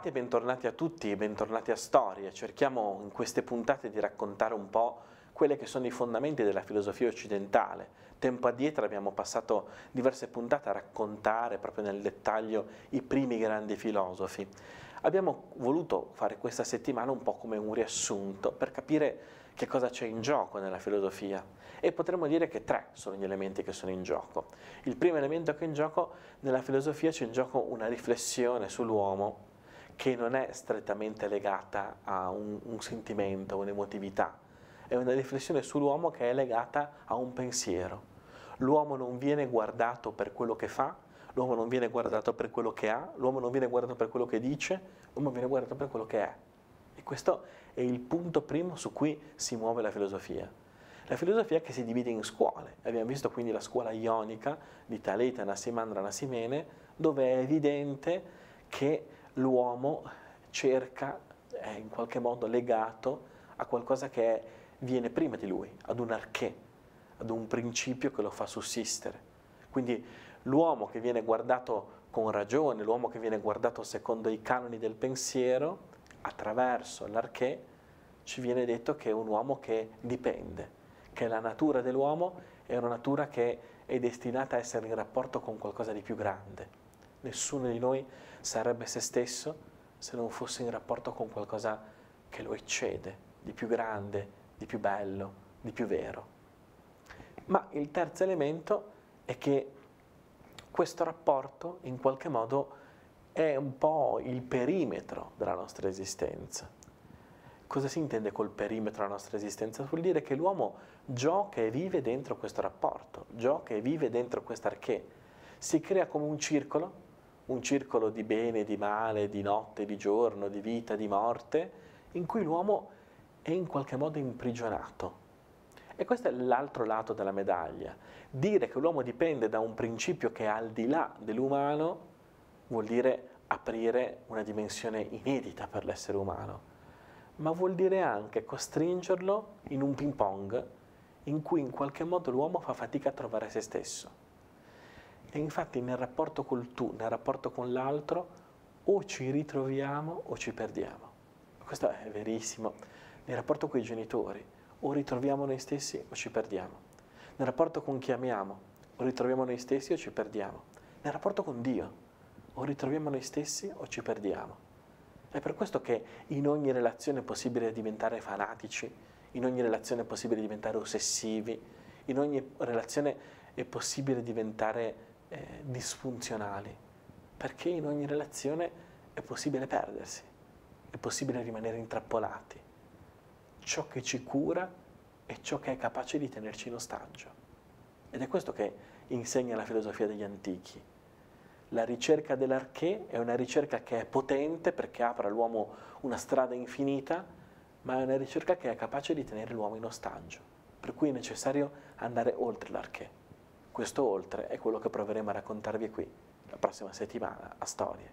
Bentrovati e bentornati a tutti, bentornati a Storie. Cerchiamo in queste puntate di raccontare un po' quelle che sono i fondamenti della filosofia occidentale. Tempo addietro abbiamo passato diverse puntate a raccontare proprio nel dettaglio i primi grandi filosofi. Abbiamo voluto fare questa settimana un po' come un riassunto per capire che cosa c'è in gioco nella filosofia e potremmo dire che tre sono gli elementi che sono in gioco. Il primo elemento che è in gioco nella filosofia c'è in gioco una riflessione sull'uomo che non è strettamente legata a un sentimento, un'emotività, è una riflessione sull'uomo che è legata a un pensiero. L'uomo non viene guardato per quello che fa, l'uomo non viene guardato per quello che ha, l'uomo non viene guardato per quello che dice, l'uomo viene guardato per quello che è. E questo è il punto primo su cui si muove la filosofia. La filosofia che si divide in scuole. Abbiamo visto quindi la scuola ionica di Talete, Anassimandro, Anasimene, dove è evidente che l'uomo cerca, è in qualche modo legato a qualcosa che viene prima di lui, ad un arché, ad un principio che lo fa sussistere. Quindi l'uomo che viene guardato con ragione, l'uomo che viene guardato secondo i canoni del pensiero, attraverso l'arché, ci viene detto che è un uomo che dipende, che la natura dell'uomo è una natura che è destinata a essere in rapporto con qualcosa di più grande. Nessuno di noi sarebbe se stesso se non fosse in rapporto con qualcosa che lo eccede, di più grande, di più bello, di più vero. Ma il terzo elemento è che questo rapporto in qualche modo è un po' il perimetro della nostra esistenza. Cosa si intende col perimetro della nostra esistenza? Vuol dire che l'uomo gioca e vive dentro questo rapporto, gioca e vive dentro quest'arché. Si crea come un circolo di bene, di male, di notte, di giorno, di vita, di morte, in cui l'uomo è in qualche modo imprigionato. E questo è l'altro lato della medaglia. Dire che l'uomo dipende da un principio che è al di là dell'umano vuol dire aprire una dimensione inedita per l'essere umano, ma vuol dire anche costringerlo in un ping pong in cui in qualche modo l'uomo fa fatica a trovare se stesso. E infatti nel rapporto col tu, nel rapporto con l'altro, o ci ritroviamo o ci perdiamo. Questo è verissimo. Nel rapporto con i genitori, o ritroviamo noi stessi o ci perdiamo. Nel rapporto con chi amiamo, o ritroviamo noi stessi o ci perdiamo. Nel rapporto con Dio, o ritroviamo noi stessi o ci perdiamo. È per questo che in ogni relazione è possibile diventare fanatici, in ogni relazione è possibile diventare ossessivi, in ogni relazione è possibile diventare disfunzionali, perché in ogni relazione è possibile perdersi, è possibile rimanere intrappolati. Ciò che ci cura è ciò che è capace di tenerci in ostaggio. Ed è questo che insegna la filosofia degli antichi. La ricerca dell'arché è una ricerca che è potente perché apre all'uomo una strada infinita, ma è una ricerca che è capace di tenere l'uomo in ostaggio, per cui è necessario andare oltre l'arché. Questo oltre è quello che proveremo a raccontarvi qui la prossima settimana a Storie.